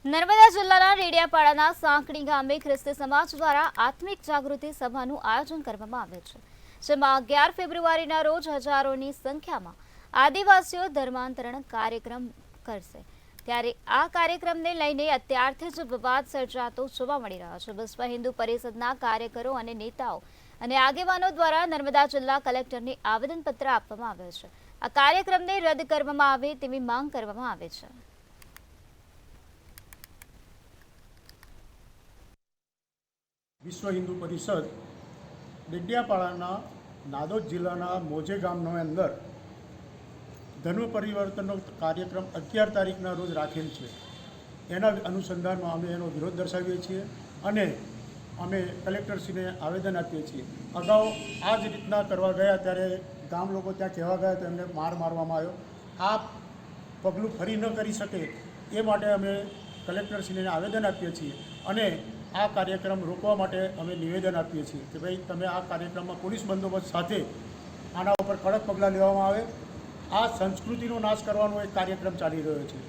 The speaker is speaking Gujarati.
નર્મદા જિલ્લાના રેડિયાપાડાના સાંકડી ગામે ખ્રિસ્તી સમાજ દ્વારા આત્મિક જાગૃતિ સભાનું આયોજન કરવામાં આવ્યું છે, જેમાં 11 ફેબ્રુઆરીના રોજ હજારોની સંખ્યામાં આદિવાસીઓ ધર્માંતરણ કાર્યક્રમ કરશે। ત્યારે આ કાર્યક્રમને લઈને અત્યારથી જ વિવાદ સર્જાતો જોવા મળી રહ્યો છે। વિશ્વ હિન્દુ પરિષદના કાર્યકરો અને નેતાઓ અને આગેવાનો દ્વારા નર્મદા જિલ્લા કલેક્ટરને આવેદનપત્ર આપવામાં આવ્યું છે। આ કાર્યક્રમને રદ કરવામાં આવે તેવી માંગ કરવામાં આવે છે। વિશ્વ હિન્દુ પરિષદ ડેડિયાપાડાના નાદોદ જિલ્લાના મોજે ગામનો અંદર ધર્મ પરિવર્તનનો કાર્યક્રમ 11 તારીખના રોજ રાખેલ છે। એના અનુસંધાનમાં અમે એનો વિરોધ દર્શાવીએ છીએ અને અમે કલેક્ટરશ્રીને આવેદન આપીએ છીએ। અગાઉ આ જ રીતના કરવા ગયા ત્યારે ગામ લોકો ત્યાં કહેવા ગયા તો એમને મારવામાં આવ્યો। આ પગલું ફરી ન કરી શકે એ માટે અમે કલેક્ટરશ્રીને આવેદન આપીએ છીએ અને આ કાર્યક્રમ રોકવા માટે અમે નિવેદન આપીએ છીએ કે ભાઈ તમે આ કાર્યક્રમમાં પોલીસ બંદોબસ્ત સાથે આના ઉપર કડક પગલાં લેવામાં આવે। આ સંસ્કૃતિનો નાશ કરવાનો એક કાર્યક્રમ ચાલી રહ્યો છે।